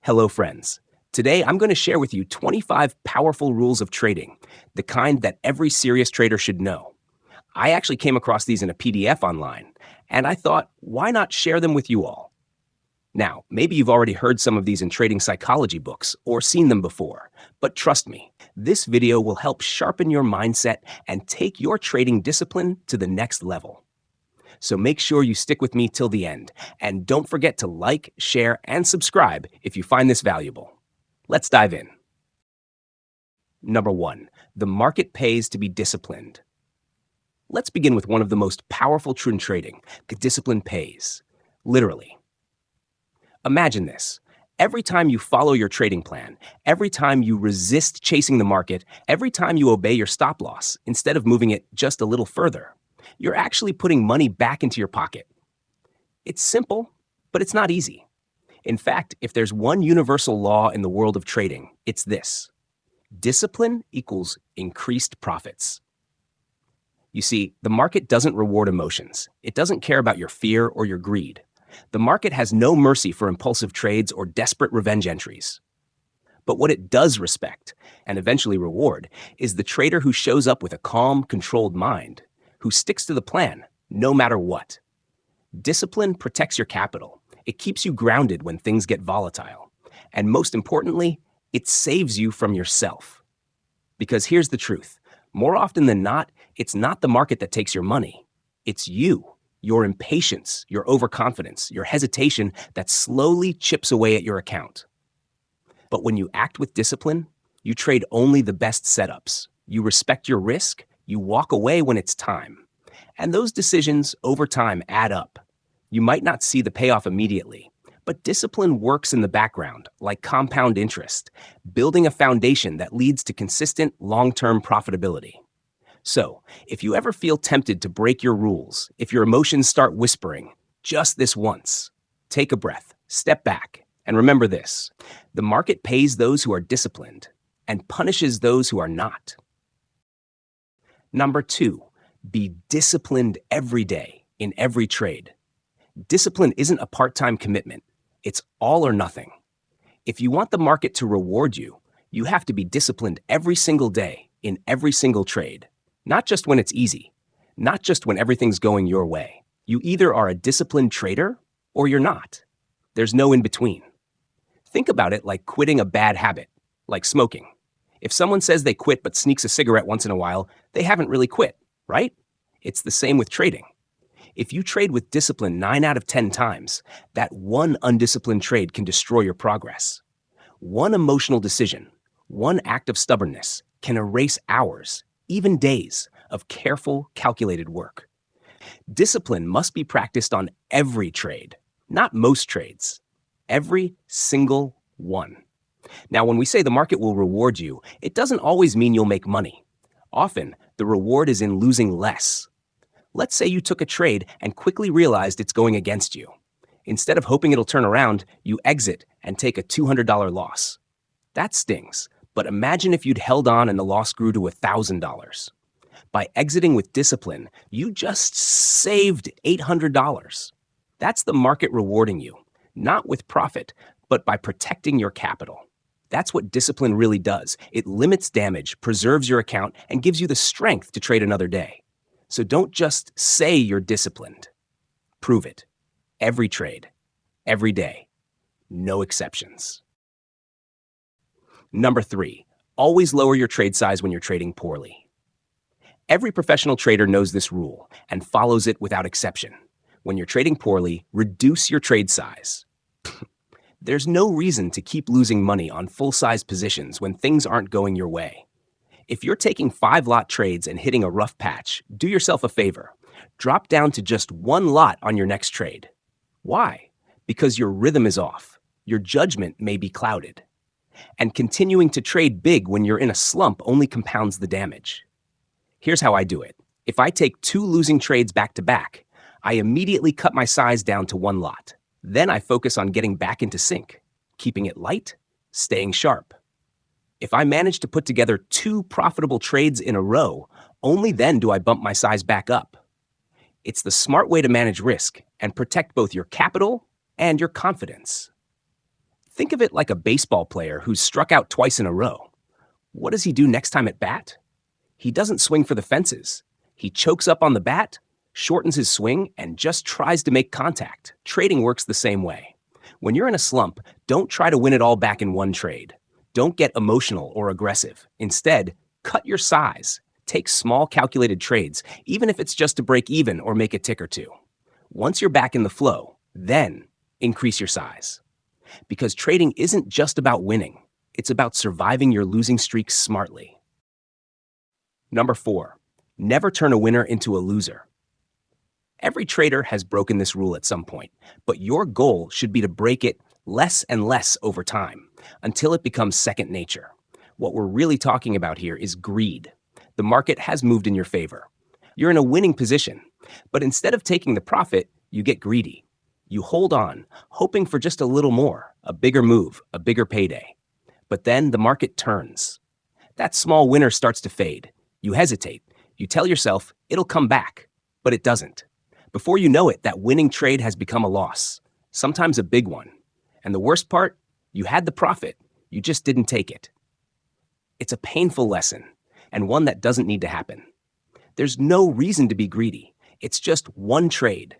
Hello, friends. Today, I'm going to share with you 25 powerful rules of trading, the kind that every serious trader should know. I actually came across these in a PDF online, and I thought, why not share them with you all? Now, maybe you've already heard some of these in trading psychology books or seen them before, but trust me, this video will help sharpen your mindset and take your trading discipline to the next level. So make sure you stick with me till the end, and don't forget to like, share, and subscribe if you find this valuable. Let's dive in. Number 1, the market pays to be disciplined. Let's begin with one of the most powerful truths in trading: the discipline pays. Literally. Imagine this. Every time you follow your trading plan, every time you resist chasing the market, every time you obey your stop loss instead of moving it just a little further, you're actually putting money back into your pocket. It's simple, but it's not easy. In fact, if there's one universal law in the world of trading, it's this: discipline equals increased profits. You see, the market doesn't reward emotions. It doesn't care about your fear or your greed. The market has no mercy for impulsive trades or desperate revenge entries. But what it does respect, and eventually reward, is the trader who shows up with a calm, controlled mind, who sticks to the plan, no matter what. Discipline protects your capital. It keeps you grounded when things get volatile. And most importantly, it saves you from yourself. Because here's the truth. More often than not, it's not the market that takes your money. It's you, your impatience, your overconfidence, your hesitation that slowly chips away at your account. But when you act with discipline, you trade only the best setups. You respect your risk. You walk away when it's time. And those decisions over time add up. You might not see the payoff immediately, but discipline works in the background like compound interest, building a foundation that leads to consistent long-term profitability. So, if you ever feel tempted to break your rules, if your emotions start whispering, just this once, take a breath, step back, and remember this: the market pays those who are disciplined and punishes those who are not. Number 2, be disciplined every day, in every trade. Discipline isn't a part-time commitment. It's all or nothing. If you want the market to reward you, you have to be disciplined every single day, in every single trade. Not just when it's easy, not just when everything's going your way. You either are a disciplined trader or you're not. There's no in between. Think about it like quitting a bad habit, like smoking. If someone says they quit but sneaks a cigarette once in a while, they haven't really quit, right? It's the same with trading. If you trade with discipline 9 out of 10 times, that one undisciplined trade can destroy your progress. One emotional decision, one act of stubbornness can erase hours, even days, of careful, calculated work. Discipline must be practiced on every trade, not most trades. Every single one. Now, when we say the market will reward you, it doesn't always mean you'll make money. Often, the reward is in losing less. Let's say you took a trade and quickly realized it's going against you. Instead of hoping it'll turn around, you exit and take a $200 loss. That stings, but imagine if you'd held on and the loss grew to $1,000. By exiting with discipline, you just saved $800. That's the market rewarding you, not with profit, but by protecting your capital. That's what discipline really does. It limits damage, preserves your account, and gives you the strength to trade another day. So don't just say you're disciplined. Prove it. Every trade. Every day. No exceptions. Number 3, always lower your trade size when you're trading poorly. Every professional trader knows this rule and follows it without exception. When you're trading poorly, reduce your trade size. There's no reason to keep losing money on full-size positions when things aren't going your way. If you're taking 5-lot trades and hitting a rough patch, do yourself a favor. Drop down to just 1 lot on your next trade. Why? Because your rhythm is off. Your judgment may be clouded. And continuing to trade big when you're in a slump only compounds the damage. Here's how I do it. If I take 2 losing trades back to back, I immediately cut my size down to 1 lot. Then I focus on getting back into sync, keeping it light, staying sharp. If I manage to put together 2 profitable trades in a row, only then do I bump my size back up. It's the smart way to manage risk and protect both your capital and your confidence. Think of it like a baseball player who's struck out twice in a row. What does he do next time at bat? He doesn't swing for the fences. He chokes up on the bat, shortens his swing, and just tries to make contact. Trading works the same way. When you're in a slump, don't try to win it all back in one trade. Don't get emotional or aggressive. Instead, cut your size. Take small calculated trades, even if it's just to break even or make a tick or two. Once you're back in the flow, then increase your size. Because trading isn't just about winning. It's about surviving your losing streaks smartly. Number 4, never turn a winner into a loser. Every trader has broken this rule at some point, but your goal should be to break it less and less over time until it becomes second nature. What we're really talking about here is greed. The market has moved in your favor. You're in a winning position, but instead of taking the profit, you get greedy. You hold on, hoping for just a little more, a bigger move, a bigger payday. But then the market turns. That small winner starts to fade. You hesitate. You tell yourself it'll come back, but it doesn't. Before you know it, that winning trade has become a loss, sometimes a big one. And the worst part, you had the profit, you just didn't take it. It's a painful lesson, and one that doesn't need to happen. There's no reason to be greedy. It's just one trade.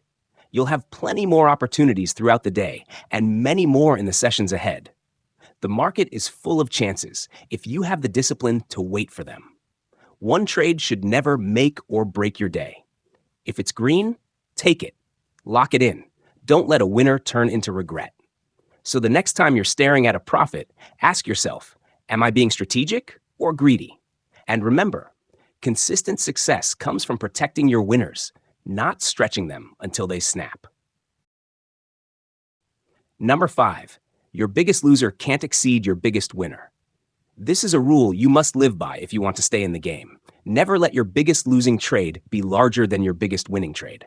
You'll have plenty more opportunities throughout the day, and many more in the sessions ahead. The market is full of chances if you have the discipline to wait for them. One trade should never make or break your day. If it's green, take it. Lock it in. Don't let a winner turn into regret. So the next time you're staring at a profit, ask yourself, am I being strategic or greedy? And remember, consistent success comes from protecting your winners, not stretching them until they snap. Number 5, your biggest loser can't exceed your biggest winner. This is a rule you must live by if you want to stay in the game. Never let your biggest losing trade be larger than your biggest winning trade.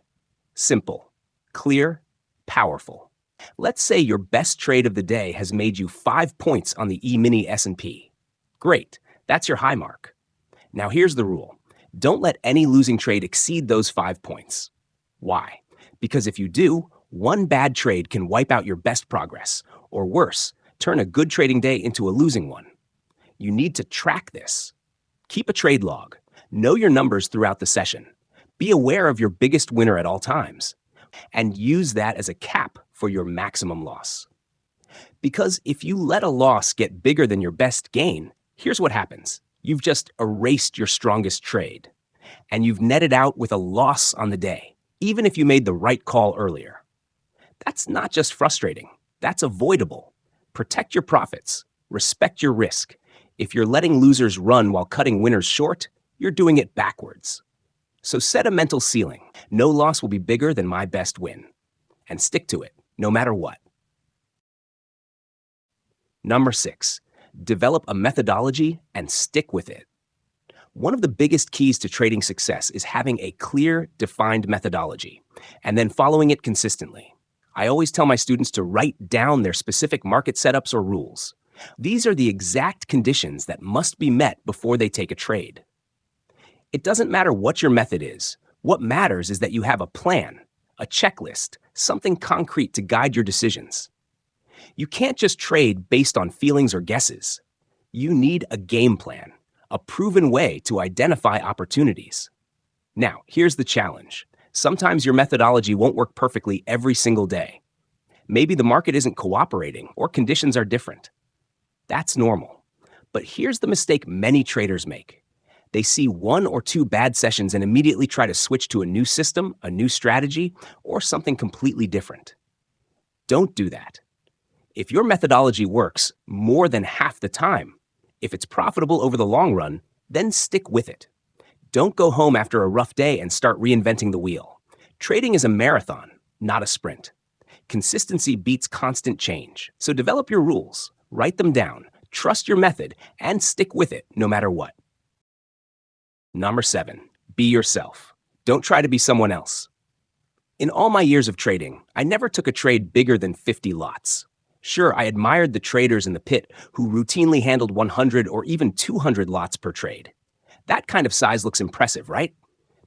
Simple, clear, powerful. Let's say your best trade of the day has made you 5 points on the E-mini S&P. Great, that's your high mark. Now here's the rule. Don't let any losing trade exceed those 5 points. Why? Because if you do, one bad trade can wipe out your best progress, or worse, turn a good trading day into a losing one. You need to track this. Keep a trade log. Know your numbers throughout the session. Be aware of your biggest winner at all times, and use that as a cap for your maximum loss. Because if you let a loss get bigger than your best gain, here's what happens. You've just erased your strongest trade, and you've netted out with a loss on the day, even if you made the right call earlier. That's not just frustrating. That's avoidable. Protect your profits. Respect your risk. If you're letting losers run while cutting winners short, you're doing it backwards. So set a mental ceiling. No loss will be bigger than my best win. And stick to it, no matter what. Number 6, develop a methodology and stick with it. One of the biggest keys to trading success is having a clear, defined methodology, and then following it consistently. I always tell my students to write down their specific market setups or rules. These are the exact conditions that must be met before they take a trade. It doesn't matter what your method is. What matters is that you have a plan, a checklist, something concrete to guide your decisions. You can't just trade based on feelings or guesses. You need a game plan, a proven way to identify opportunities. Now, here's the challenge. Sometimes your methodology won't work perfectly every single day. Maybe the market isn't cooperating or conditions are different. That's normal. But here's the mistake many traders make. They see 1 or 2 bad sessions and immediately try to switch to a new system, a new strategy, or something completely different. Don't do that. If your methodology works more than half the time, if it's profitable over the long run, then stick with it. Don't go home after a rough day and start reinventing the wheel. Trading is a marathon, not a sprint. Consistency beats constant change. So develop your rules, write them down, trust your method, and stick with it no matter what. Number 7, be yourself. Don't try to be someone else. In all my years of trading, I never took a trade bigger than 50 lots. Sure, I admired the traders in the pit who routinely handled 100 or even 200 lots per trade. That kind of size looks impressive, right?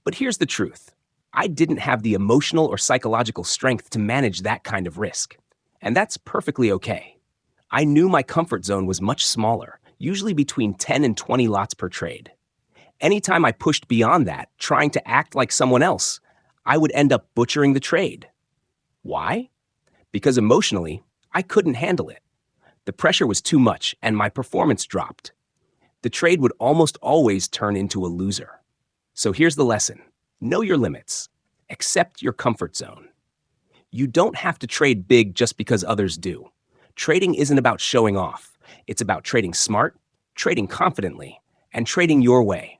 But here's the truth. I didn't have the emotional or psychological strength to manage that kind of risk. And that's perfectly okay. I knew my comfort zone was much smaller, usually between 10 and 20 lots per trade. Anytime I pushed beyond that, trying to act like someone else, I would end up butchering the trade. Why? Because emotionally, I couldn't handle it. The pressure was too much and my performance dropped. The trade would almost always turn into a loser. So here's the lesson. Know your limits. Accept your comfort zone. You don't have to trade big just because others do. Trading isn't about showing off. It's about trading smart, trading confidently, and trading your way.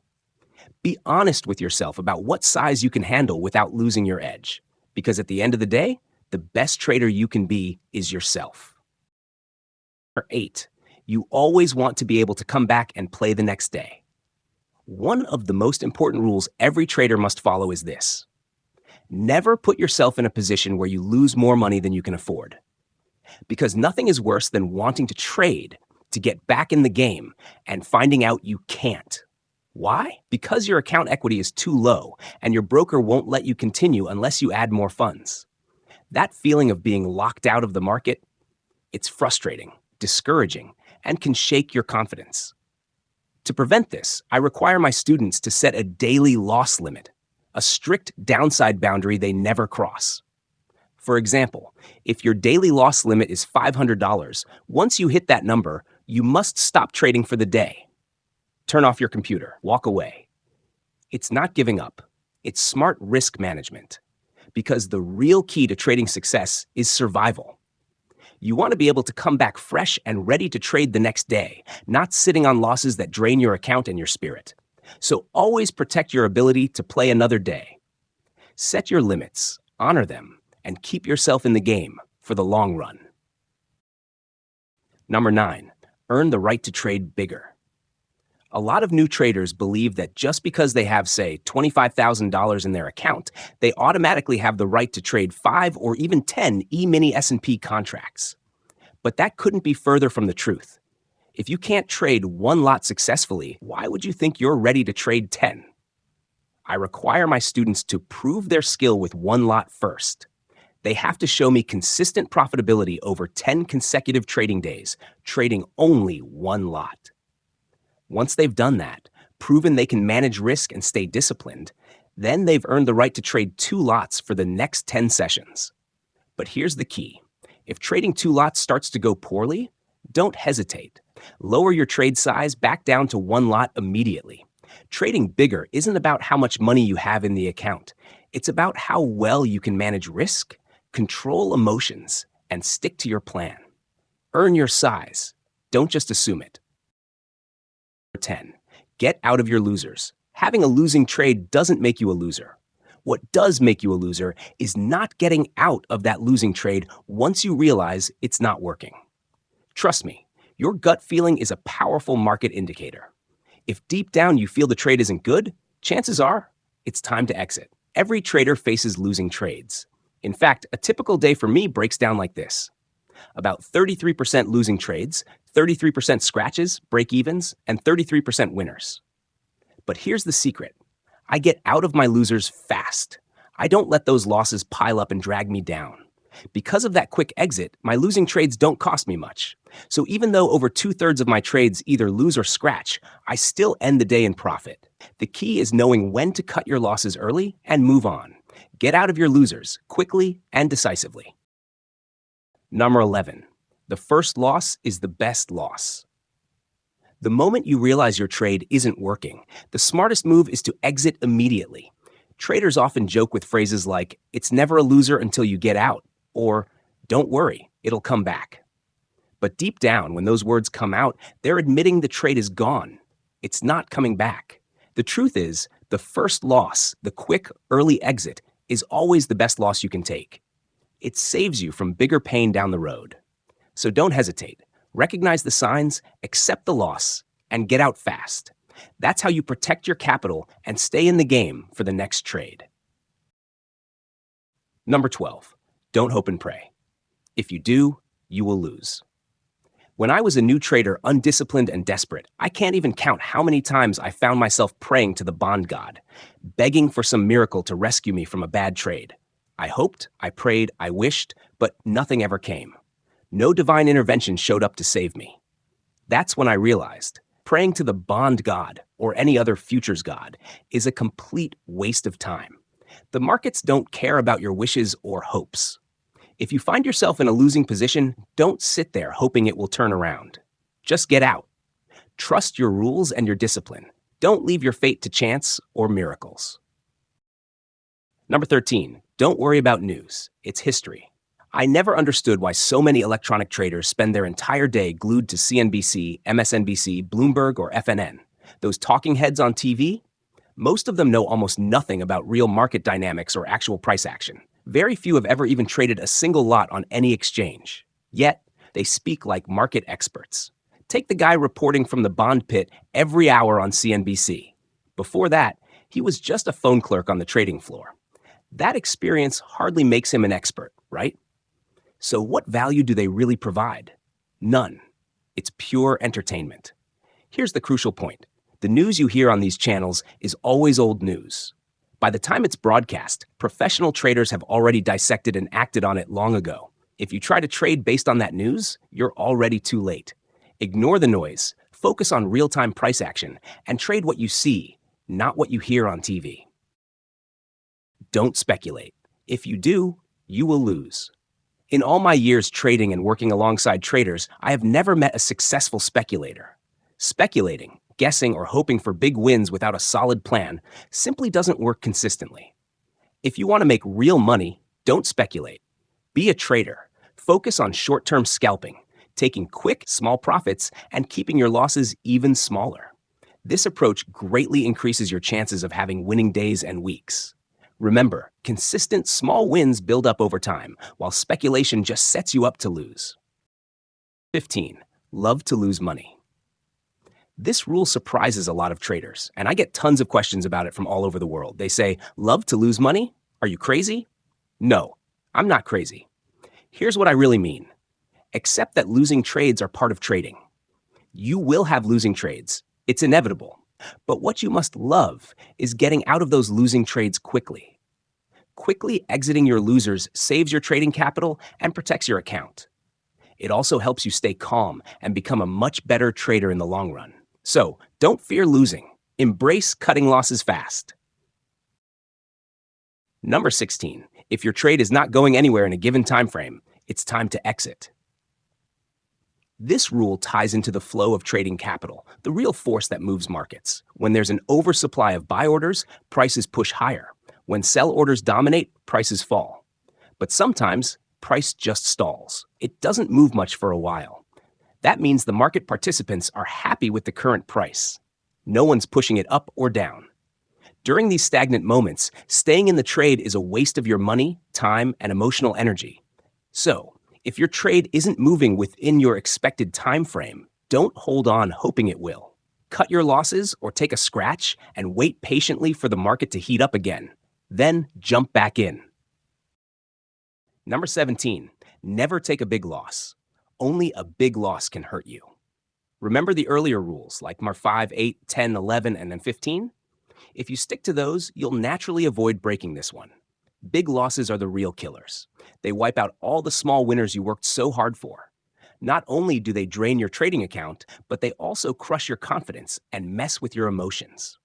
Be honest with yourself about what size you can handle without losing your edge. Because at the end of the day, the best trader you can be is yourself. Number 8, you always want to be able to come back and play the next day. One of the most important rules every trader must follow is this. Never put yourself in a position where you lose more money than you can afford. Because nothing is worse than wanting to trade to get back in the game and finding out you can't. Why? Because your account equity is too low and your broker won't let you continue unless you add more funds. That feeling of being locked out of the market, it's frustrating, discouraging, and can shake your confidence. To prevent this, I require my students to set a daily loss limit, a strict downside boundary they never cross. For example, if your daily loss limit is $500, once you hit that number, you must stop trading for the day. Turn off your computer, walk away. It's not giving up, it's smart risk management. Because the real key to trading success is survival. You want to be able to come back fresh and ready to trade the next day, not sitting on losses that drain your account and your spirit. So always protect your ability to play another day. Set your limits, honor them, and keep yourself in the game for the long run. Number 9, earn the right to trade bigger. A lot of new traders believe that just because they have, say, $25,000 in their account, they automatically have the right to trade 5 or even 10 E-mini S&P contracts. But that couldn't be further from the truth. If you can't trade one lot successfully, why would you think you're ready to trade 10? I require my students to prove their skill with one lot first. They have to show me consistent profitability over 10 consecutive trading days, trading only one lot. Once they've done that, proven they can manage risk and stay disciplined, then they've earned the right to trade 2 lots for the next 10 sessions. But here's the key. If trading 2 lots starts to go poorly, don't hesitate. Lower your trade size back down to 1 lot immediately. Trading bigger isn't about how much money you have in the account. It's about how well you can manage risk, control emotions, and stick to your plan. Earn your size. Don't just assume it. 10. Get out of your losers. Having a losing trade doesn't make you a loser. What does make you a loser is not getting out of that losing trade once you realize it's not working. Trust me, your gut feeling is a powerful market indicator. If deep down you feel the trade isn't good, chances are it's time to exit. Every trader faces losing trades. In fact, a typical day for me breaks down like this. About 33% losing trades, 33% scratches, break-evens, and 33% winners. But here's the secret. I get out of my losers fast. I don't let those losses pile up and drag me down. Because of that quick exit, my losing trades don't cost me much. So even though over 2/3 of my trades either lose or scratch, I still end the day in profit. The key is knowing when to cut your losses early and move on. Get out of your losers quickly and decisively. Number 11. The first loss is the best loss. The moment you realize your trade isn't working, the smartest move is to exit immediately. Traders often joke with phrases like, "It's never a loser until you get out," or "Don't worry, it'll come back." But deep down, when those words come out, they're admitting the trade is gone. It's not coming back. The truth is, the first loss, the quick, early exit, is always the best loss you can take. It saves you from bigger pain down the road. So don't hesitate. Recognize the signs, accept the loss, and get out fast. That's how you protect your capital and stay in the game for the next trade. Number 12. Don't hope and pray. If you do, you will lose. When I was a new trader, undisciplined and desperate, I can't even count how many times I found myself praying to the bond god, begging for some miracle to rescue me from a bad trade. I hoped, I prayed, I wished, but nothing ever came. No divine intervention showed up to save me. That's when I realized praying to the bond god or any other futures god is a complete waste of time. The markets don't care about your wishes or hopes. If you find yourself in a losing position, don't sit there hoping it will turn around. Just get out. Trust your rules and your discipline. Don't leave your fate to chance or miracles. Number 13, don't worry about news. It's history. I never understood why so many electronic traders spend their entire day glued to CNBC, MSNBC, Bloomberg, or FNN. Those talking heads on TV? Most of them know almost nothing about real market dynamics or actual price action. Very few have ever even traded a single lot on any exchange. Yet, they speak like market experts. Take the guy reporting from the bond pit every hour on CNBC. Before that, he was just a phone clerk on the trading floor. That experience hardly makes him an expert, right? So what value do they really provide? None. It's pure entertainment. Here's the crucial point. The news you hear on these channels is always old news. By the time it's broadcast, professional traders have already dissected and acted on it long ago. If you try to trade based on that news, you're already too late. Ignore the noise, focus on real-time price action, and trade what you see, not what you hear on TV. Don't speculate. If you do, you will lose. In all my years trading and working alongside traders, I have never met a successful speculator. Speculating, guessing, or hoping for big wins without a solid plan simply doesn't work consistently. If you want to make real money, don't speculate. Be a trader. Focus on short-term scalping, taking quick, small profits, and keeping your losses even smaller. This approach greatly increases your chances of having winning days and weeks. Remember, consistent small wins build up over time, while speculation just sets you up to lose. 15. Love to lose money. This rule surprises a lot of traders, and I get tons of questions about it from all over the world. They say, love to lose money? Are you crazy? No, I'm not crazy. Here's what I really mean. Accept that losing trades are part of trading. You will have losing trades. It's inevitable. But what you must love is getting out of those losing trades quickly. Quickly exiting your losers saves your trading capital and protects your account. It also helps you stay calm and become a much better trader in the long run. So, don't fear losing. Embrace cutting losses fast. Number 16. If your trade is not going anywhere in a given time frame, it's time to exit. This rule ties into the flow of trading capital, the real force that moves markets. When there's an oversupply of buy orders, prices push higher. When sell orders dominate, prices fall. But sometimes, price just stalls. It doesn't move much for a while. That means the market participants are happy with the current price. No one's pushing it up or down. During these stagnant moments, staying in the trade is a waste of your money, time, and emotional energy. So, if your trade isn't moving within your expected time frame, don't hold on hoping it will. Cut your losses or take a scratch and wait patiently for the market to heat up again. Then jump back in. Number 17, never take a big loss. Only a big loss can hurt you. Remember the earlier rules like Mar 5, 8, 10, 11, and then 15? If you stick to those, you'll naturally avoid breaking this one. Big losses are the real killers. They wipe out all the small winners you worked so hard for. Not only do they drain your trading account, but they also crush your confidence and mess with your emotions.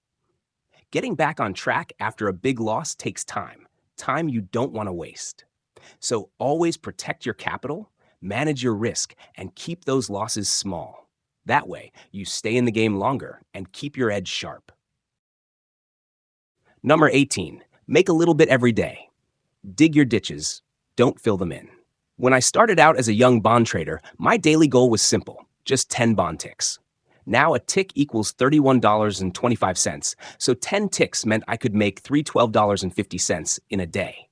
Getting back on track after a big loss takes time you don't want to waste. So always protect your capital, manage your risk, and keep those losses small. That way, you stay in the game longer and keep your edge sharp. Number 18, make a little bit every day. Dig your ditches, don't fill them in. When I started out as a young bond trader, my daily goal was simple, just 10 bond ticks. Now a tick equals $31.25, so 10 ticks meant I could make $312.50 in a day.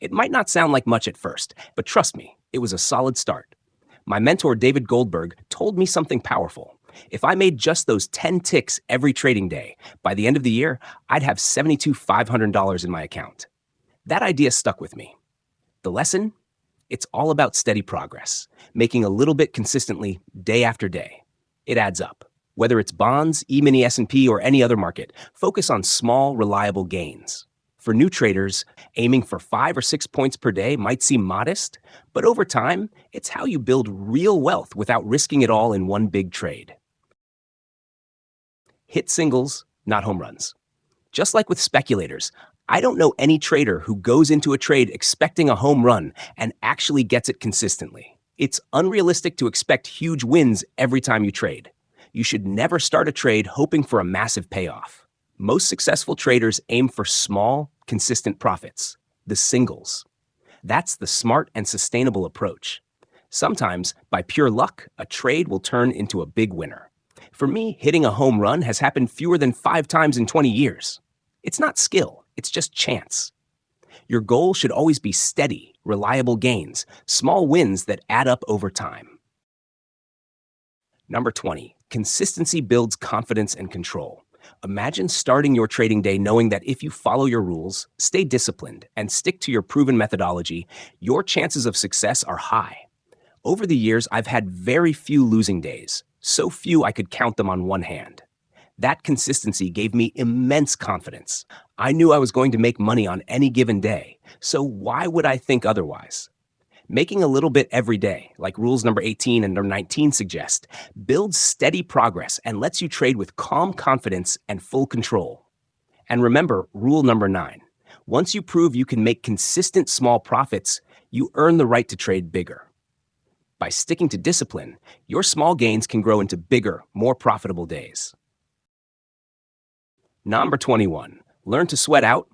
It might not sound like much at first, but trust me, it was a solid start. My mentor David Goldberg told me something powerful. If I made just those 10 ticks every trading day, by the end of the year, I'd have $7,500 in my account. That idea stuck with me. The lesson? It's all about steady progress, making a little bit consistently day after day. It adds up. Whether it's bonds, E-mini S&P, or any other market, focus on small, reliable gains. For new traders, aiming for 5 or 6 points per day might seem modest, but over time, it's how you build real wealth without risking it all in one big trade. Hit singles, not home runs. Just like with speculators, I don't know any trader who goes into a trade expecting a home run and actually gets it consistently. It's unrealistic to expect huge wins every time you trade. You should never start a trade hoping for a massive payoff. Most successful traders aim for small, consistent profits, the singles. That's the smart and sustainable approach. Sometimes, by pure luck, a trade will turn into a big winner. For me, hitting a home run has happened fewer than 5 times in 20 years. It's not skill, it's just chance. Your goal should always be steady, reliable gains, small wins that add up over time. Number 20, consistency builds confidence and control. Imagine starting your trading day knowing that if you follow your rules, stay disciplined, and stick to your proven methodology, your chances of success are high. Over the years, I've had very few losing days, so few I could count them on one hand. That consistency gave me immense confidence. I knew I was going to make money on any given day, so why would I think otherwise? Making a little bit every day, like rules number 18 and number 19 suggest, builds steady progress and lets you trade with calm confidence and full control. And remember rule number 9. Once you prove you can make consistent small profits, you earn the right to trade bigger. By sticking to discipline, your small gains can grow into bigger, more profitable days. Number 21. Learn to sweat out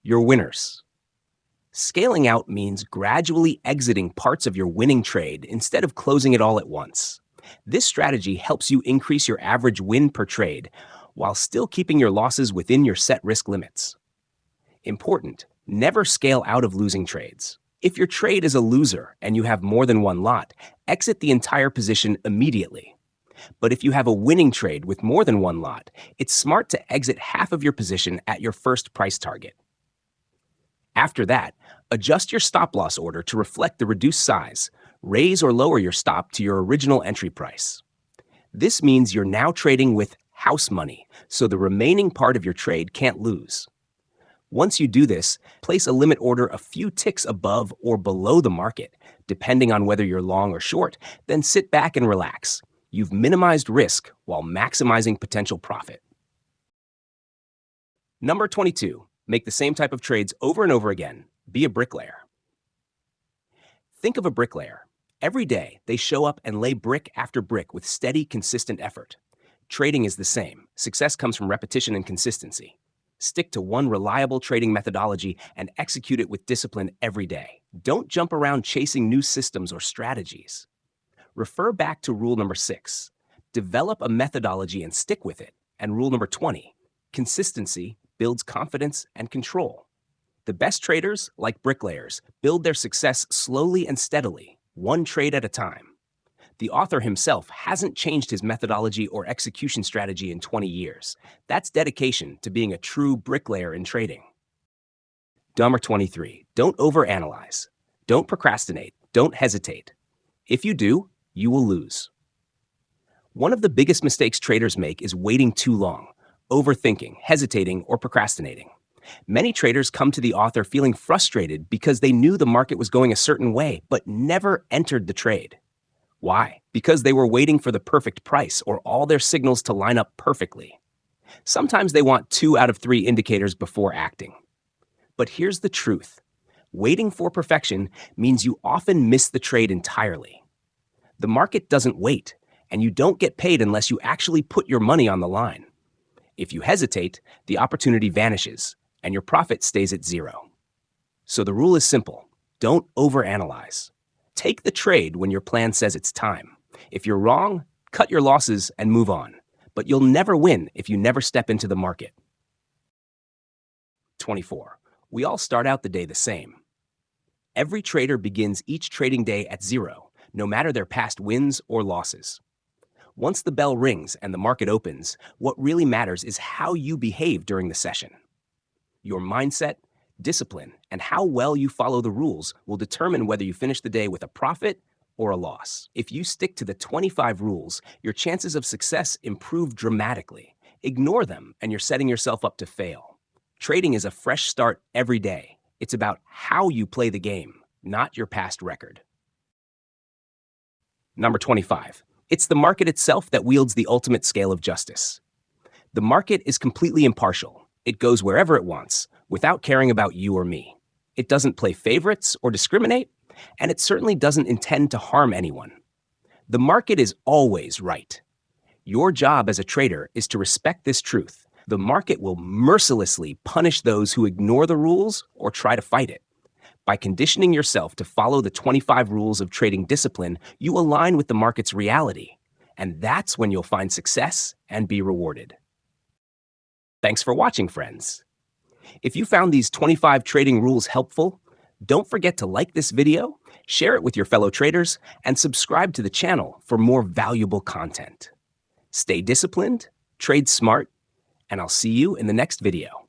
your winners. Scaling out means gradually exiting parts of your winning trade instead of closing it all at once. This strategy helps you increase your average win per trade while still keeping your losses within your set risk limits. Important, never scale out of losing trades. If your trade is a loser and you have more than one lot, exit the entire position immediately. But if you have a winning trade with more than one lot, it's smart to exit half of your position at your first price target. After that, adjust your stop-loss order to reflect the reduced size. Raise or lower your stop to your original entry price. This means you're now trading with house money, so the remaining part of your trade can't lose. Once you do this, place a limit order a few ticks above or below the market, depending on whether you're long or short, then sit back and relax. You've minimized risk while maximizing potential profit. Number 22. Make the same type of trades over and over again. Be a bricklayer. Think of a bricklayer. Every day, they show up and lay brick after brick with steady, consistent effort. Trading is the same. Success comes from repetition and consistency. Stick to one reliable trading methodology and execute it with discipline every day. Don't jump around chasing new systems or strategies. Refer back to rule number 6. Develop a methodology and stick with it. And rule number 20. Consistency builds confidence and control. The best traders, like bricklayers, build their success slowly and steadily, one trade at a time. The author himself hasn't changed his methodology or execution strategy in 20 years. That's dedication to being a true bricklayer in trading. Number 23. Don't overanalyze. Don't procrastinate. Don't hesitate. If you do, you will lose. One of the biggest mistakes traders make is waiting too long, overthinking, hesitating, or procrastinating. Many traders come to the author feeling frustrated because they knew the market was going a certain way, but never entered the trade. Why? Because they were waiting for the perfect price or all their signals to line up perfectly. Sometimes they want 2 out of 3 indicators before acting. But here's the truth. Waiting for perfection means you often miss the trade entirely. The market doesn't wait, and you don't get paid unless you actually put your money on the line. If you hesitate, the opportunity vanishes, and your profit stays at 0. So the rule is simple. Don't overanalyze. Take the trade when your plan says it's time. If you're wrong, cut your losses and move on. But you'll never win if you never step into the market. 24. We all start out the day the same. Every trader begins each trading day at 0, no matter their past wins or losses. Once the bell rings and the market opens, what really matters is how you behave during the session. Your mindset, discipline, and how well you follow the rules will determine whether you finish the day with a profit or a loss. If you stick to the 25 rules, your chances of success improve dramatically. Ignore them, and you're setting yourself up to fail. Trading is a fresh start every day. It's about how you play the game, not your past record. Number 25. It's the market itself that wields the ultimate scale of justice. The market is completely impartial. It goes wherever it wants, without caring about you or me. It doesn't play favorites or discriminate, and it certainly doesn't intend to harm anyone. The market is always right. Your job as a trader is to respect this truth. The market will mercilessly punish those who ignore the rules or try to fight it. By conditioning yourself to follow the 25 rules of trading discipline, you align with the market's reality. And that's when you'll find success and be rewarded. Thanks for watching, friends. If you found these 25 trading rules helpful, don't forget to like this video, share it with your fellow traders, and subscribe to the channel for more valuable content. Stay disciplined, trade smart, and I'll see you in the next video.